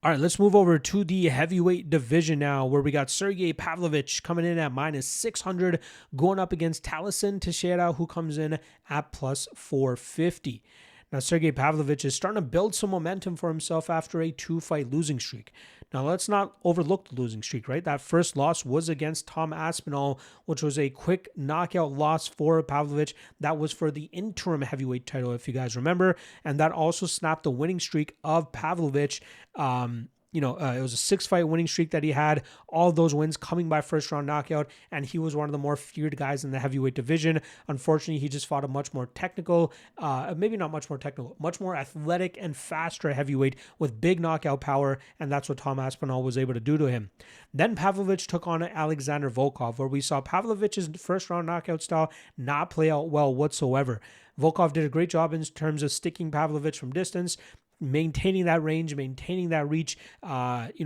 All right, let's move over to the heavyweight division now, where we got Sergey Pavlovich coming in at minus 600, going up against Teixeira, who comes in at plus 450. Now, Sergey Pavlovich is starting to build some momentum for himself after a 2-fight losing streak. Now, let's not overlook the losing streak, right? That first loss was against Tom Aspinall, which was a quick knockout loss for Pavlovich. That was for the interim heavyweight title, if you guys remember. And that also snapped the winning streak of Pavlovich. It was a 6-fight winning streak that he had, all those wins coming by first round knockout, and he was one of the more feared guys in the heavyweight division. Unfortunately, he just fought a much more technical, maybe not much more technical, much more athletic and faster heavyweight with big knockout power, and that's what Tom Aspinall was able to do to him. Then Pavlovich took on Alexander Volkov, where we saw Pavlovich's first round knockout style not play out well whatsoever. Volkov did a great job in terms of sticking Pavlovich from distance, maintaining that range, maintaining that reach,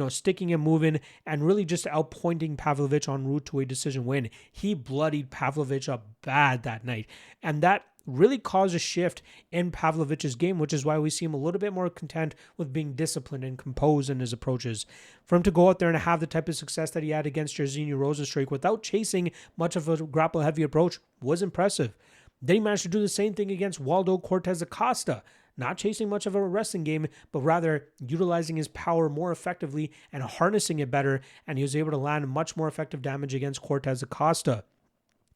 sticking and moving, and really just outpointing Pavlovich en route to a decision win. He bloodied Pavlovich up bad that night, and that really caused a shift in Pavlovich's game, which is why we see him a little bit more content with being disciplined and composed in his approaches. For him to go out there and have the type of success that he had against Jairzinho Rozenstruik without chasing much of a grapple-heavy approach was impressive. Then he managed to do the same thing against Waldo Cortez Acosta, not chasing much of a wrestling game, but rather utilizing his power more effectively and harnessing it better, and he was able to land much more effective damage against Cortez Acosta.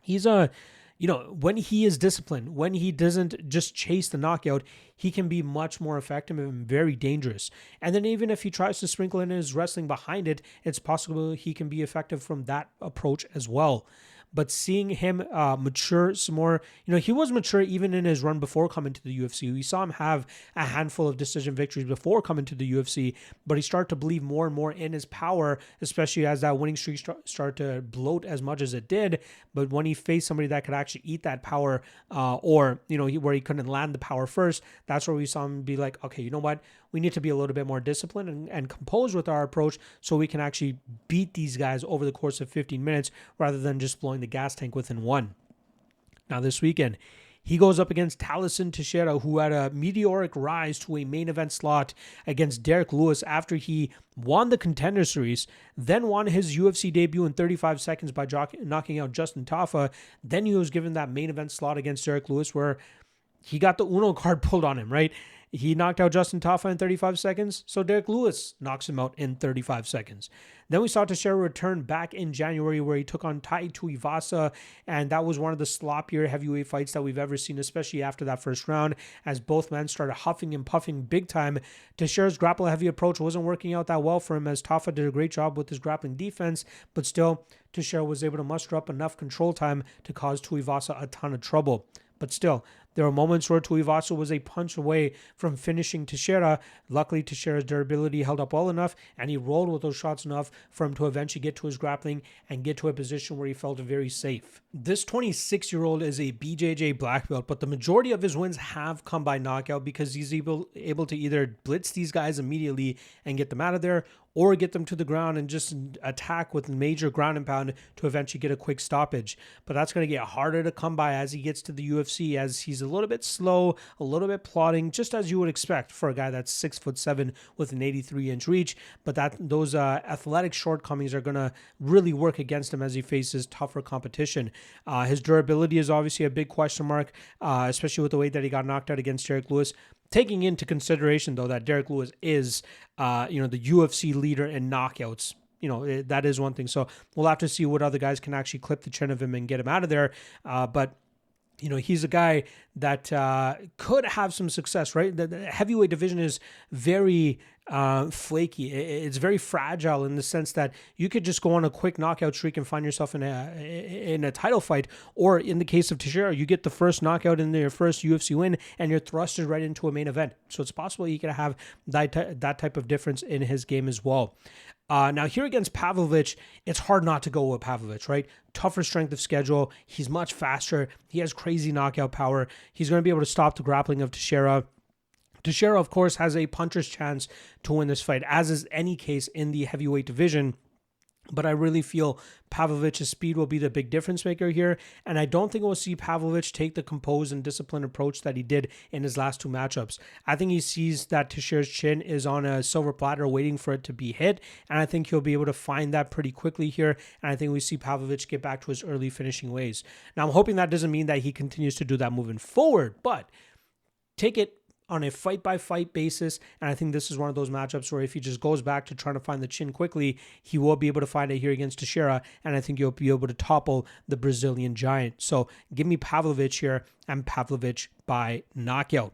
He's when he is disciplined, when he doesn't just chase the knockout, he can be much more effective and very dangerous. And then even if he tries to sprinkle in his wrestling behind it, it's possible he can be effective from that approach as well. But seeing him mature some more, he was mature even in his run before coming to the UFC. We saw him have a handful of decision victories before coming to the UFC, but he started to believe more and more in his power, especially as that winning streak started to bloat as much as it did. But when he faced somebody that could actually eat that power, where he couldn't land the power first, that's where we saw him be like, okay, you know what? We need to be a little bit more disciplined and composed with our approach so we can actually beat these guys over the course of 15 minutes rather than just blowing the gas tank within one. Now this weekend, he goes up against Thaleson Teixeira, who had a meteoric rise to a main event slot against Derek Lewis after he won the Contender Series, then won his UFC debut in 35 seconds by knocking out Justin Tafa. Then he was given that main event slot against Derek Lewis where he got the Uno card pulled on him, right? He knocked out Justin Tafa in 35 seconds, so Derek Lewis knocks him out in 35 seconds. Then we saw Teixeira return back in January where he took on Tai Tuivasa, and that was one of the sloppier heavyweight fights that we've ever seen, especially after that first round, as both men started huffing and puffing big time. Teixeira's grapple-heavy approach wasn't working out that well for him, as Tafa did a great job with his grappling defense, but still, Teixeira was able to muster up enough control time to cause Tuivasa a ton of trouble. But still, there were moments where Tuivasa was a punch away from finishing Teixeira. Luckily, Teixeira's durability held up well enough, and he rolled with those shots enough for him to eventually get to his grappling and get to a position where he felt very safe. This 26-year-old is a BJJ black belt, but the majority of his wins have come by knockout because he's able to either blitz these guys immediately and get them out of there, or get them to the ground and just attack with major ground and pound to eventually get a quick stoppage. But that's going to get harder to come by as he gets to the UFC, as he's a little bit slow, a little bit plodding, just as you would expect for a guy that's 6'7" with an 83-inch reach. But those athletic shortcomings are going to really work against him as he faces tougher competition. His durability is obviously a big question mark, especially with the way that he got knocked out against Derek Lewis. Taking into consideration, though, that Derek Lewis is, the UFC leader in knockouts, that is one thing. So we'll have to see what other guys can actually clip the chin of him and get him out of there. But he's a guy that could have some success, right? The heavyweight division is very flaky. It's very fragile in the sense that you could just go on a quick knockout streak and find yourself in a title fight. Or in the case of Teixeira, you get the first knockout in your first UFC win and you're thrusted right into a main event. So it's possible he could have that type of difference in his game as well. Now here against Pavlovich, it's hard not to go with Pavlovich, right? Tougher strength of schedule. He's much faster. He has crazy knockout power. He's going to be able to stop the grappling of Teixeira. Teixeira, of course, has a puncher's chance to win this fight, as is any case in the heavyweight division. But I really feel Pavlovich's speed will be the big difference maker here. And I don't think we'll see Pavlovich take the composed and disciplined approach that he did in his last two matchups. I think he sees that Teixeira's chin is on a silver platter waiting for it to be hit. And I think he'll be able to find that pretty quickly here. And I think we see Pavlovich get back to his early finishing ways. Now, I'm hoping that doesn't mean that he continues to do that moving forward, but take it on a fight-by-fight basis, and I think this is one of those matchups where if he just goes back to trying to find the chin quickly, he will be able to find it here against Teixeira, and I think you'll be able to topple the Brazilian giant. So give me Pavlovich here, and Pavlovich by knockout.